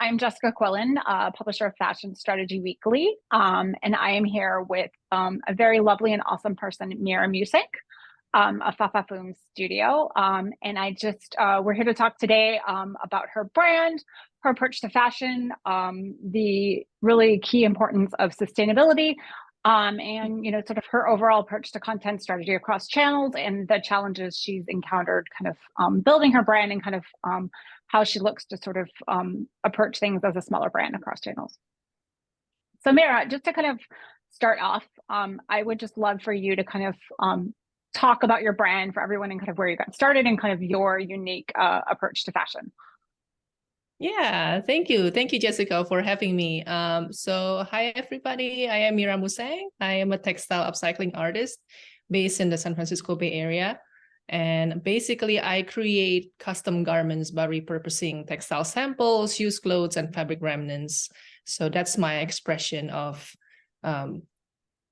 I'm Jessica Quillen, publisher of Fashion Strategy Weekly, and I am here with a very lovely and awesome person, Mira Musank, of Fafafoom Studio. And we're here to talk today about her brand, her approach to fashion, the really key importance of sustainability, and sort of her overall approach to content strategy across channels and the challenges she's encountered kind of building her brand and kind of how she looks to sort of approach things as a smaller brand across channels. So Mira, just to kind of start off, I would just love for you to kind of talk about your brand for everyone and kind of where you got started and kind of your unique approach to fashion. Yeah, thank you. Thank you, Jessica, for having me. So hi, everybody. I am Mira Musank. I am a textile upcycling artist based in the San Francisco Bay Area. And basically, I create custom garments by repurposing textile samples, used clothes, and fabric remnants. So that's my expression of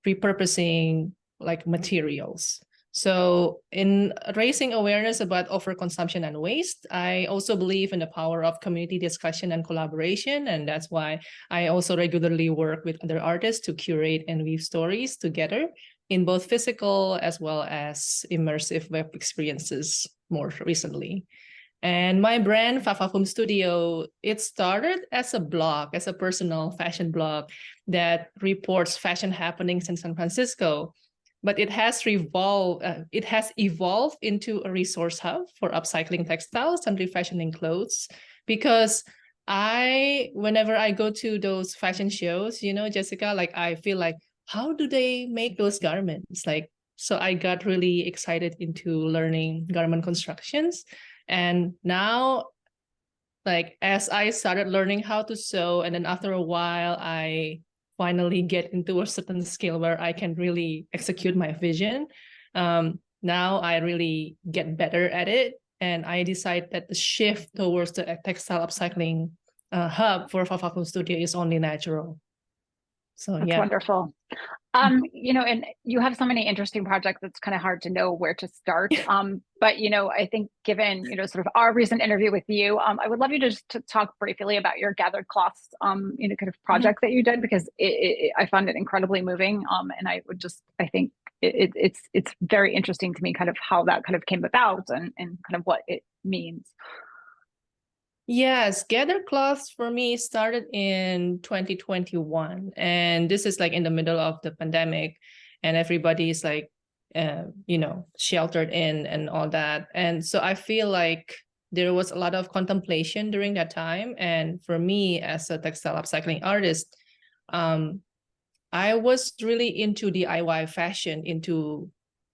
repurposing like materials. So in raising awareness about overconsumption and waste, I also believe in the power of community discussion and collaboration. And that's why I also regularly work with other artists to curate and weave stories together in both physical as well as immersive web experiences more recently. And my brand, Fafafoom Studio, it started as a blog, as a personal fashion blog that reports fashion happenings in San Francisco. But it has evolved into a resource hub for upcycling textiles and refashioning clothes. Because whenever I go to those fashion shows, Jessica, like I feel like, how do they make those garments? So I got really excited into learning garment constructions. And now, as I started learning how to sew, and then after a while, I finally get into a certain scale where I can really execute my vision. Now I really get better at it. And I decide that the shift towards the textile upcycling hub for Fafafoom Studio is only natural. So That's yeah. wonderful. And you have so many interesting projects, it's kind of hard to know where to start. But I think given, sort of our recent interview with you, I would love you to just to talk briefly about your gathered cloths, kind of project that you did, because I found it incredibly moving. And I think it's very interesting to me kind of how that kind of came about and kind of what it means. Yes, Gather Cloths for me started in 2021. And this is like in the middle of the pandemic and everybody's like, sheltered in and all that. And so I feel like there was a lot of contemplation during that time. And for me as a textile upcycling artist, I was really into DIY fashion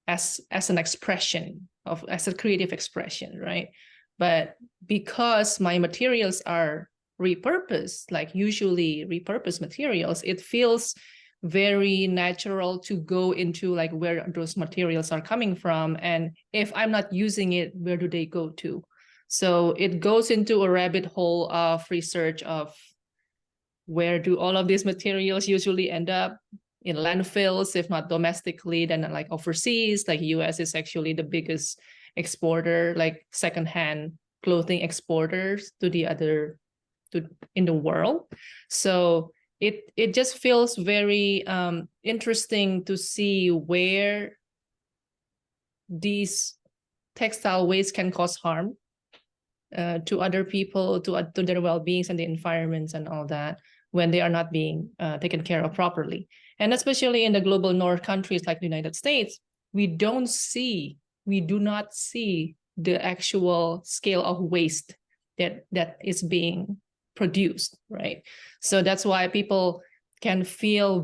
as an expression as a creative expression, right? But because my materials are repurposed, like usually repurposed materials, it feels very natural to go into like where those materials are coming from. And if I'm not using it, where do they go to? So it goes into a rabbit hole of research of where do all of these materials usually end up in landfills, if not domestically, then like overseas, like US is actually the biggest exporter, like secondhand clothing exporters in the world. So it just feels very interesting to see where these textile waste can cause harm to other people, to their well-beings and the environments and all that when they are not being taken care of properly. And especially in the global north countries like the United States, we do not see the actual scale of waste that is being produced, right? So that's why people can feel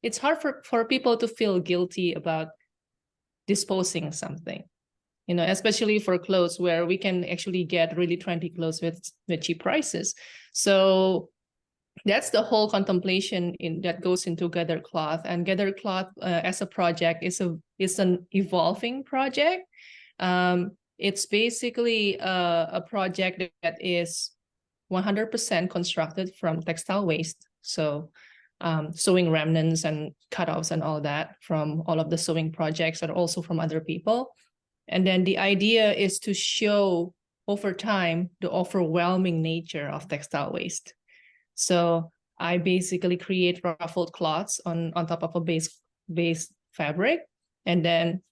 it's hard for people to feel guilty about disposing something, especially for clothes where we can actually get really trendy clothes with cheap prices. So that's the whole contemplation that goes into Gather Cloth. And Gather Cloth as a project is an evolving project. It's basically a project that is 100% constructed from textile waste. So sewing remnants and cutoffs and all that from all of the sewing projects and also from other people. And then the idea is to show over time the overwhelming nature of textile waste. So I basically create ruffled cloths on top of a base fabric, and then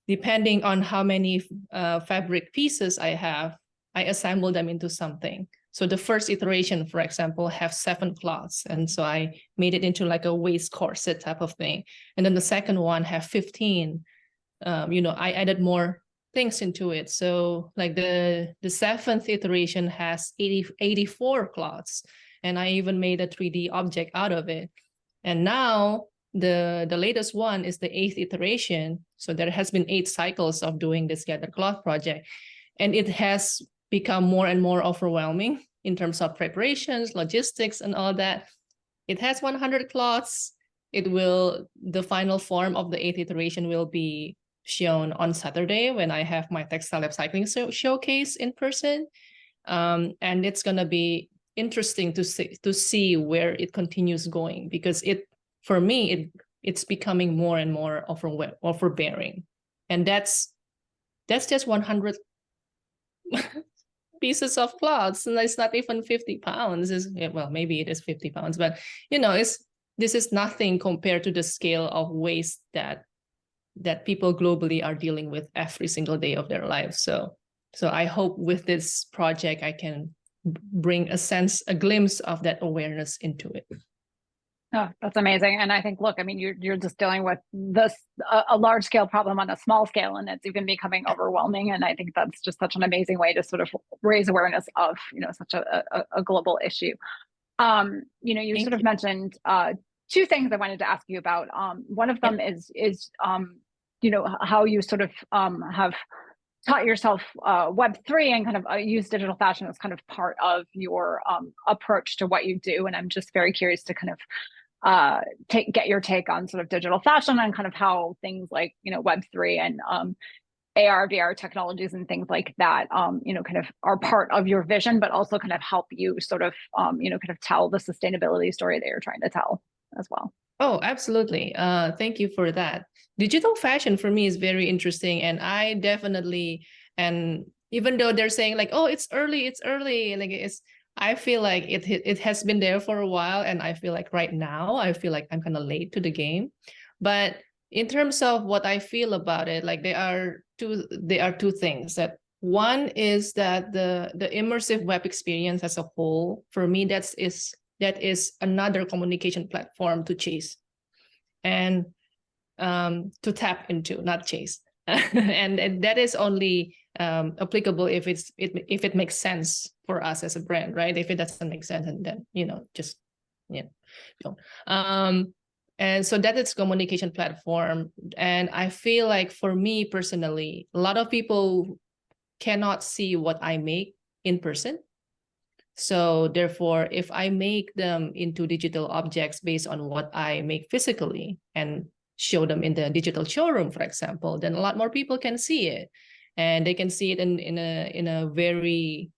depending on how many fabric pieces I have, I assemble them into something. So the first iteration, for example, have 7 cloths. And so I made it into like a waist corset type of thing. And then the second one have 15. I added more things into it. So like the 7th iteration has 84 cloths. And I even made a 3D object out of it. And now the latest one is the 8th iteration. So there has been 8 cycles of doing this gathered cloth project. And it has become more and more overwhelming in terms of preparations, logistics, and all that. It has 100 cloths. The final form of the 8th iteration will be shown on Saturday when I have my textile upcycling showcase in person. And it's going to be interesting to see where it continues going, because for me it's becoming more and more overbearing, and that's just 100 pieces of cloths, and it's not even 50 pounds. Well, maybe it is 50 pounds, but this is nothing compared to the scale of waste that people globally are dealing with every single day of their lives. So I hope with this project I can bring a glimpse of that awareness into it. Oh, that's amazing. And I think, look, I mean, you're just dealing with a large scale problem on a small scale, and it's even becoming overwhelming. And I think that's just such an amazing way to sort of raise awareness of, such a global issue. You sort of mentioned 2 things I wanted to ask you about. One of them is how you sort of have taught yourself Web3 and kind of use digital fashion as kind of part of your approach to what you do. And I'm just very curious to kind of get your take on sort of digital fashion and kind of how things like, Web3 and AR, VR technologies and things like that, kind of are part of your vision, but also kind of help you sort of, kind of tell the sustainability story that you're trying to tell as well. Oh, absolutely. Thank you for that. Digital fashion for me is very interesting, and I definitely, and even though they're saying like, oh, it's early, like I feel like it has been there for a while, and I feel like right now I feel like I'm kind of late to the game. But in terms of what I feel about it, like there are two things. That one is that the immersive web experience as a whole, for me, that is another communication platform to chase and to tap into, not chase. and that is only applicable if it makes sense for us as a brand, right? If it doesn't make sense, and then just don't. And so that is communication platform. And I feel like for me personally, a lot of people cannot see what I make in person. So therefore, if I make them into digital objects based on what I make physically and show them in the digital showroom, for example, then a lot more people can see it, and they can see it in a very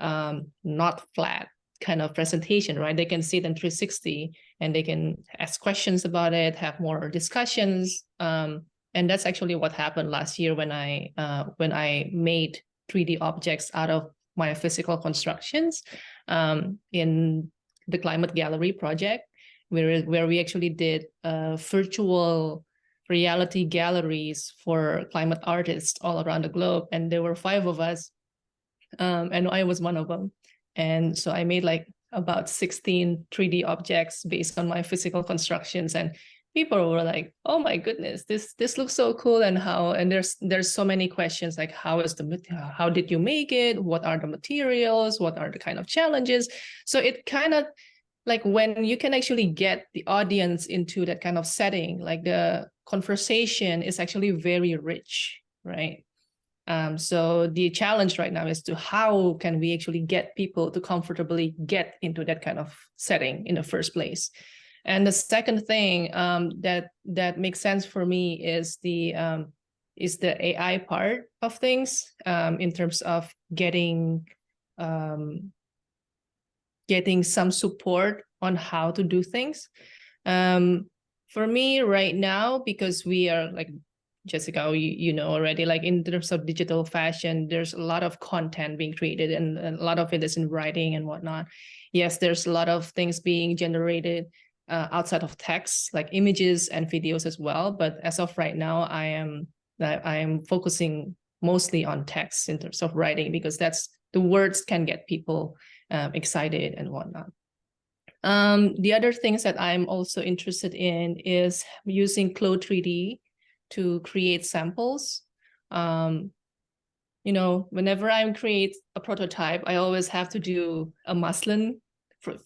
not flat kind of presentation, right? They can see it in 360, and they can ask questions about it, have more discussions, and that's actually what happened last year when I made 3D objects out of my physical constructions in the Climate Gallery project, where we actually did virtual reality galleries for climate artists all around the globe. And there were 5 of us, and I was one of them. And so I made like about 16 3D objects based on my physical constructions, and people were like, oh my goodness, this looks so cool. And there's so many questions like, how did you make it? What are the materials? What are the kind of challenges? So it kind of like when you can actually get the audience into that kind of setting, like the conversation is actually very rich, right? So the challenge right now is to how can we actually get people to comfortably get into that kind of setting in the first place. And the second thing that makes sense for me is the AI part of things, in terms of getting some support on how to do things. For me right now, because we are like Jessica, you know already, like in terms of digital fashion, there's a lot of content being created and a lot of it is in writing and whatnot. Yes, there's a lot of things being generated outside of text, like images and videos as well. But as of right now, I am focusing mostly on text in terms of writing, because that's the words can get people excited and whatnot. The other things that I'm also interested in is using Clo 3D to create samples. You know, whenever I create a prototype, I always have to do a muslin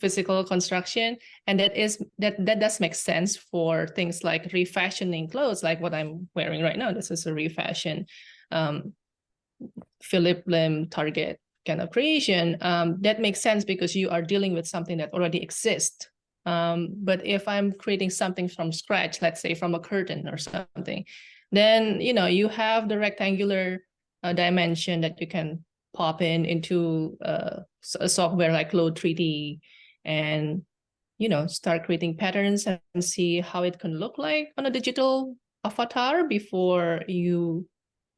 physical construction, and that does make sense for things like refashioning clothes, like what I'm wearing right now. This is a refashion Philip Lim Target kind of creation. That makes sense because you are dealing with something that already exists. But if I'm creating something from scratch, let's say from a curtain or something, then you have the rectangular dimension that you can pop into a software like Clo 3D and start creating patterns and see how it can look like on a digital avatar before you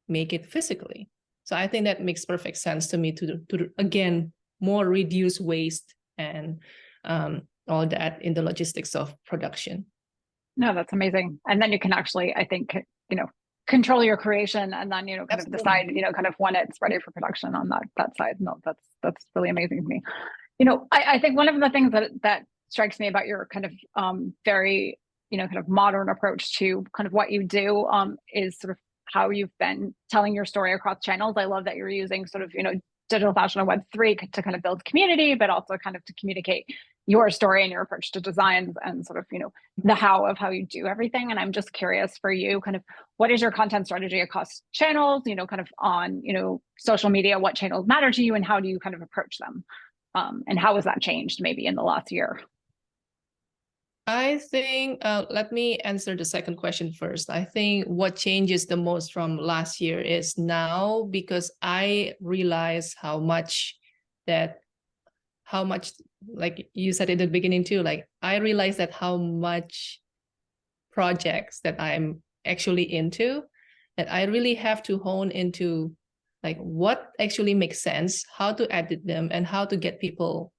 make it physically. So I think that makes perfect sense to me to again, more reduce waste and all that in the logistics of production. No, that's amazing. And then you can actually, I think, control your creation and then, kind of decide, kind of when it's ready for production on that side. No, that's really amazing to me. I think one of the things that strikes me about your kind of very, kind of modern approach to kind of what you do is sort of how you've been telling your story across channels. I love that you're using sort of, digital fashion and Web3 to kind of build community, but also kind of to communicate your story and your approach to designs and sort of, the how of how you do everything. And I'm just curious for you, kind of what is your content strategy across channels, kind of on, social media, what channels matter to you and how do you kind of approach them? And how has that changed maybe in the last year? I think, let me answer the second question first. I think what changes the most from last year is now, because I realize how much, like you said in the beginning too, like I realized that how much projects that I'm actually into, that I really have to hone into like what actually makes sense, how to edit them, and how to get people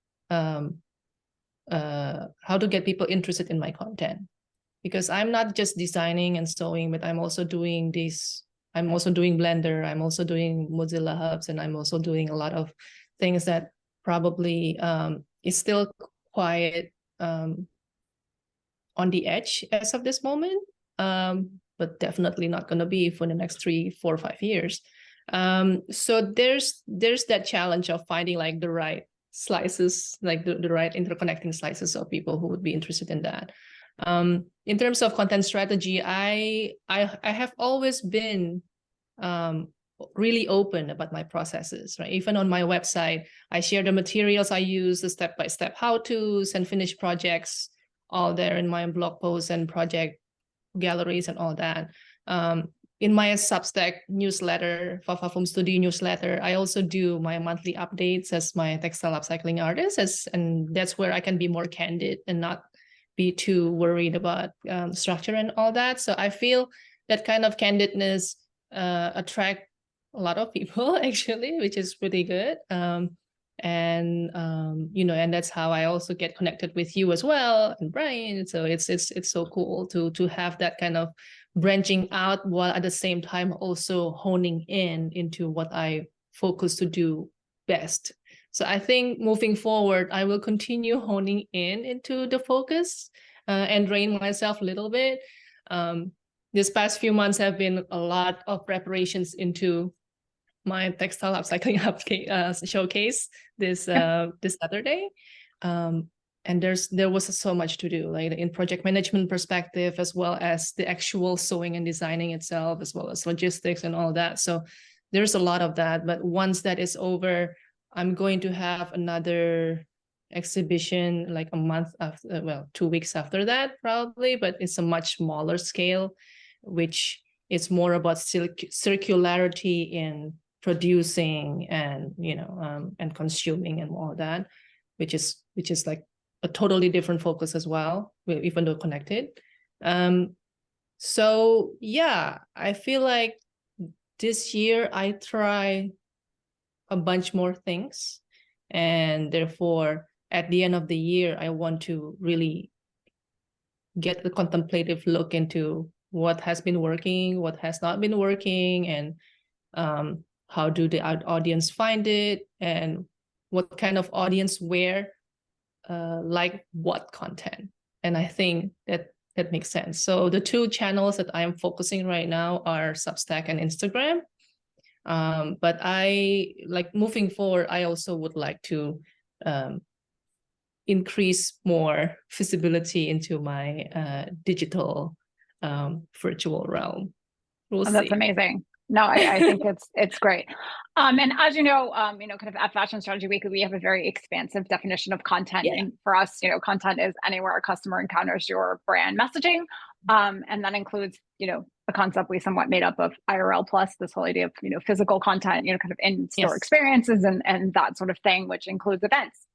interested in my content. Because I'm not just designing and sewing, but I'm also doing Blender, I'm also doing Mozilla Hubs, and I'm also doing a lot of things that probably is still quite on the edge as of this moment, but definitely not going to be for the next 3, 4, 5 years. So there's that challenge of finding like the right slices, like the right interconnecting slices of people who would be interested in that. In terms of content strategy, I have always been really open about my processes, right? Even on my website, I share the materials I use, the step-by-step how-tos and finished projects, all there in my blog posts and project galleries and all that. In my Substack newsletter, Fafafoom Studio newsletter, I also do my monthly updates as my textile upcycling artist, and that's where I can be more candid and not be too worried about structure and all that. So I feel that kind of candidness attract a lot of people actually, which is pretty good. And that's how I also get connected with you as well, and Brian. So it's so cool to have that kind of branching out while at the same time also honing into what I focus to do best. So I think moving forward, I will continue honing into the focus and drain myself a little bit. This past few months have been a lot of preparations into my textile upcycling showcase this Saturday. And there was so much to do, like in project management perspective, as well as the actual sewing and designing itself, as well as logistics and all that. So there's a lot of that. But once that is over, I'm going to have another exhibition like a month after, 2 weeks after that, probably, but it's a much smaller scale, which is more about circularity in producing and and consuming and all that, which is like a totally different focus as well, even though connected. So yeah, I feel like this year I try a bunch more things, and therefore at the end of the year I want to really get the contemplative look into what has been working, what has not been working, and how do the audience find it, and what kind of audience where like what content. And I think that makes sense. So the two channels that I'm focusing right now are Substack and Instagram. But I like moving forward, I also would like to increase more visibility into my digital virtual realm. We'll Oh, that's see. amazing. No, I think it's great. And as kind of at Fashion Strategy Weekly, we have a very expansive definition of content. Yeah. And for us, content is anywhere a customer encounters your brand messaging. And that includes, a concept we somewhat made up of IRL plus, this whole idea of, physical content, kind of in-store Yes. experiences and that sort of thing, which includes events.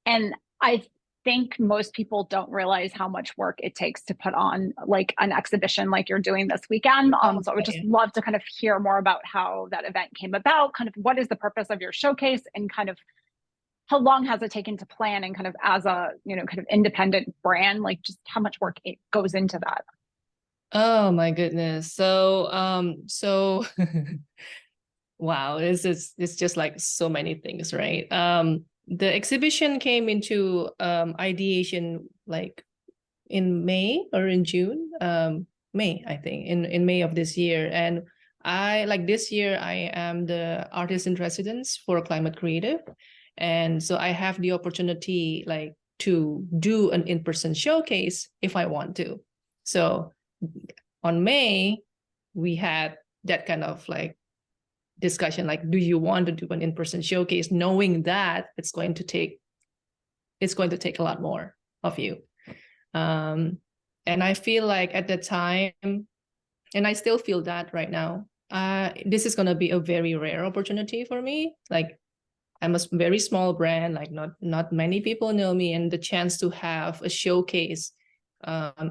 And I think most people don't realize how much work it takes to put on like an exhibition like you're doing this weekend. So I would just love to kind of hear more about how that event came about, kind of what is the purpose of your showcase, and kind of how long has it taken to plan, and kind of as a, kind of independent brand, like just how much work it goes into that. Oh my goodness. So wow, it's just like so many things, right? The exhibition came into ideation like in May or in June. May, I think, in May of this year. And I like this year I am the artist in residence for Climate Creative. And so I have the opportunity like to do an in-person showcase if I want to. So on May, we had that kind of like discussion, like, do you want to do an in-person showcase, knowing that it's going to take a lot more of you. And I feel like at the time, and I still feel that right now, this is going to be a very rare opportunity for me. Like, I'm a very small brand, like not many people know me, and the chance to have a showcase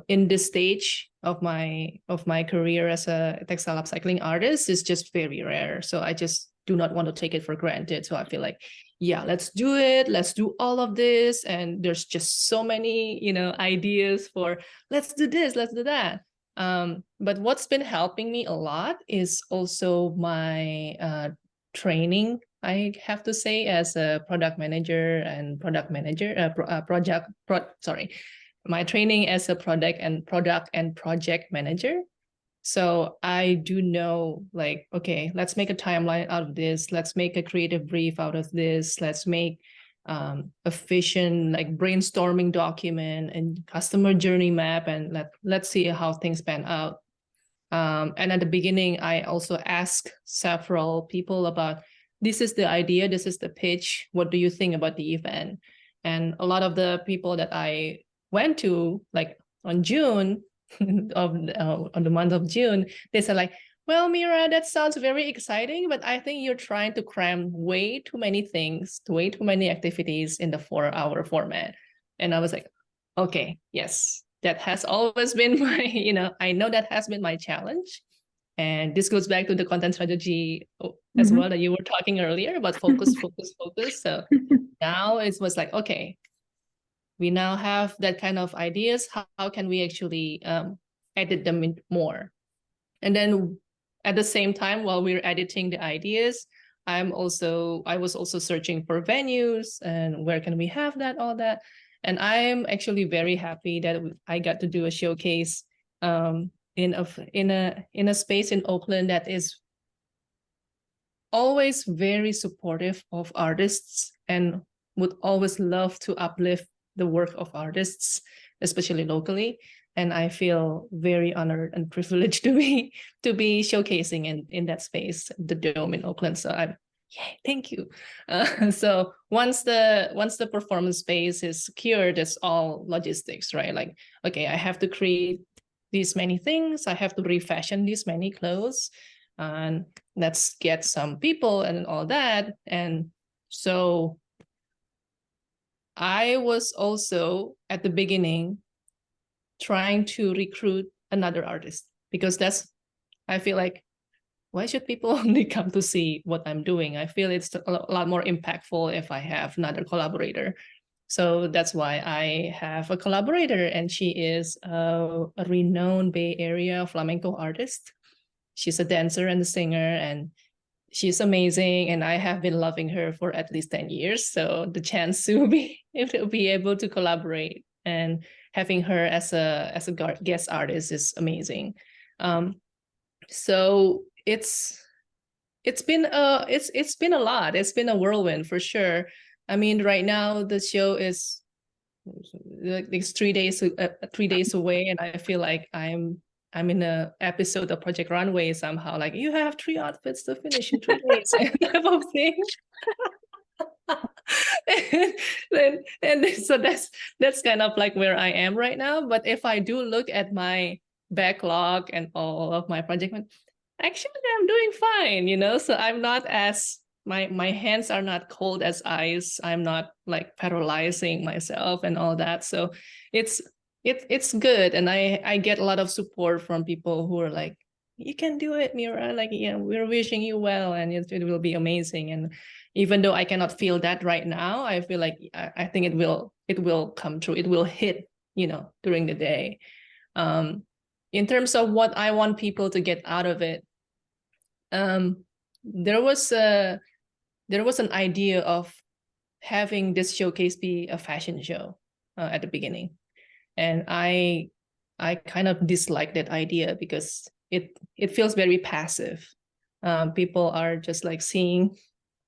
in this stage of my career as a textile upcycling artist is just very rare. So I just do not want to take it for granted. So I feel like, yeah, let's do it. Let's do all of this. And there's just so many, ideas for let's do this, let's do that. But what's been helping me a lot is also my training, I have to say, as a product manager and my training as a product and project manager. So I do know, like, okay, let's make a timeline out of this. Let's make a creative brief out of this. Let's make a vision, like brainstorming document and customer journey map, and let's see how things pan out. And at the beginning, I also asked several people about, this is the idea, this is the pitch. What do you think about the event? And a lot of the people that I went to, like on June, on the month of June, they said like, well, Mira, that sounds very exciting, but I think you're trying to cram way too many things, way too many activities in the 4-hour format. And I was like, okay, yes, that has always been my, I know that has been my challenge. And this goes back to the content strategy as well that you were talking earlier about focus, focus, focus. So now it was like, okay, we now have that kind of ideas. How can we actually edit them in more? And then at the same time, while we're editing the ideas, I was also searching for venues and where can we have that, all that. And I'm actually very happy that I got to do a showcase in a space in Oakland that is always very supportive of artists and would always love to uplift the work of artists, especially locally. And I feel very honored and privileged to be showcasing in that space, the Dome in Oakland. So yay, thank you. So once the performance space is secured, it's all logistics, right? Like, okay, I have to create these many things. I have to refashion these many clothes, and let's get some people and all that. And so I was also at the beginning trying to recruit another artist, because I feel like, why should people only come to see what I'm doing? I feel it's a lot more impactful if I have another collaborator. So that's why I have a collaborator, and she is a renowned Bay Area flamenco artist. She's a dancer and a singer, and she's amazing. And I have been loving her for at least 10 years. So the chance to be able to collaborate and having her as a guest artist is amazing. So it's been a lot. It's been a whirlwind for sure. I mean, right now the show is like it's 3 days away, and I feel like I'm in a episode of Project Runway somehow. Like, you have 3 outfits to finish in 3 days, type of thing. and so that's kind of like where I am right now. But if I do look at my backlog and all of my project, actually I'm doing fine, you know. So I'm not as my hands are not cold as ice. I'm not like paralyzing myself and all that. So it's good, and I get a lot of support from people who are like, you can do it, Mira. Like, yeah, we're wishing you well, and it will be amazing. And even though I cannot feel that right now, I feel like I think it will come true. It will hit, you know, during the day. In terms of what I want people to get out of it, there was an idea of having this showcase be a fashion show at the beginning, and I kind of dislike that idea because it feels very passive. People are just like seeing,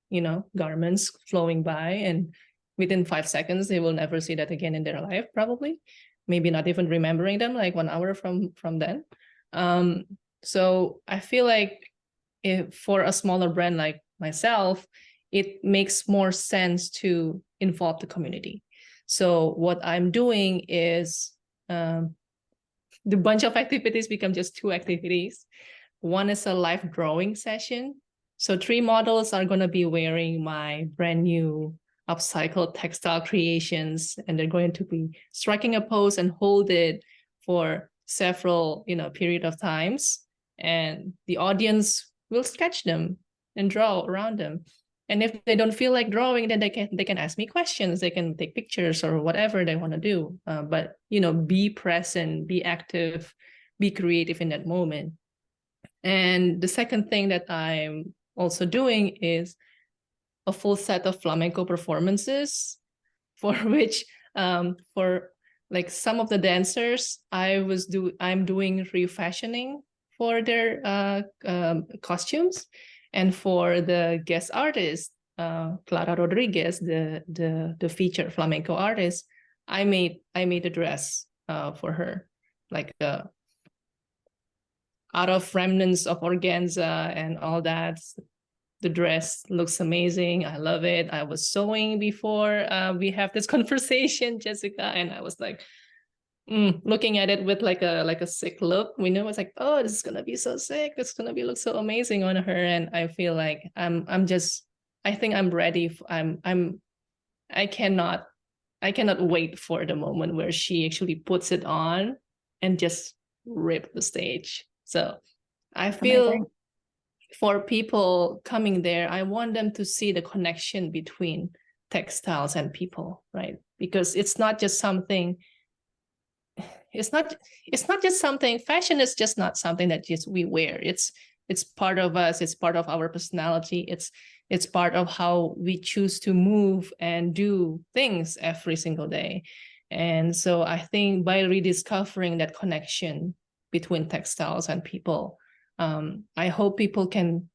you know, garments flowing by, and within 5 seconds they will never see that again in their life, probably, maybe not even remembering them like 1 hour from then. So I feel like if for a smaller brand like myself, it makes more sense to involve the community. So what I'm doing is the bunch of activities become just 2 activities. One is a live drawing session. So 3 models are going to be wearing my brand new upcycled textile creations, and they're going to be striking a pose and hold it for several, you know, period of times. And the audience will sketch them and draw around them. And if they don't feel like drawing, then they can ask me questions. They can take pictures or whatever they want to do. But, you know, be present, be active, be creative in that moment. And the second thing that I'm also doing is a full set of flamenco performances, for which for like some of the dancers, I'm doing refashioning for their costumes. And for the guest artist, Clara Rodriguez, the featured flamenco artist, I made a dress for her, like out of remnants of organza and all that. The dress looks amazing. I love it. I was sewing before we have this conversation, Jessica, and I was like, looking at it with like a sick look. We know it's like, oh, this is gonna be so sick. It's gonna look so amazing on her. And I feel like I think I'm ready. I cannot wait for the moment where she actually puts it on and just rip the stage. So I feel Amazing. For people coming there, I want them to see the connection between textiles and people, right? Because it's not just something fashion is just not something that just we wear. It's part of us. It's part of our personality. It's part of how we choose to move and do things every single day. And so I think by rediscovering that connection between textiles and people, I hope people can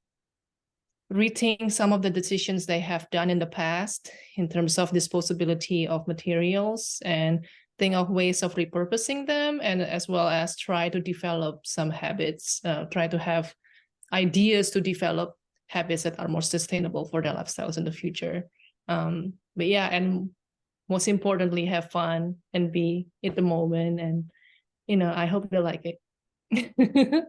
rethink some of the decisions they have done in the past in terms of disposability of materials, and think of ways of repurposing them, and as well as try to develop some habits, try to have ideas to develop habits that are more sustainable for their lifestyles in the future. But yeah, and most importantly, have fun and be in the moment. And, you know, I hope they like it.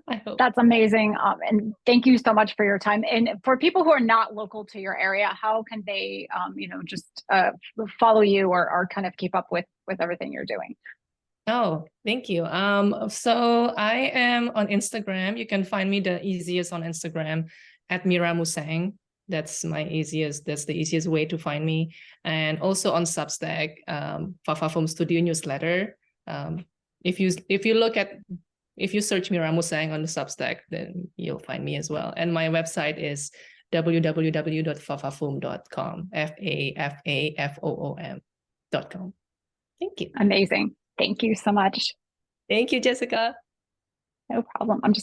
I hope. That's amazing. And thank you so much for your time. And for people who are not local to your area, how can they, just follow you or kind of keep up with everything you're doing? Oh, thank you. So I am on Instagram. You can find me the easiest on Instagram at Mira Musank. That's the easiest way to find me. And also on Substack, Fafafoom Studio newsletter. Um, if you search Mira Musank on the Substack, then you'll find me as well. And my website is www.fafafoom.com, FAFAFOOM.com. Thank you. Amazing. Thank you so much. Thank you, Jessica. No problem. I'm just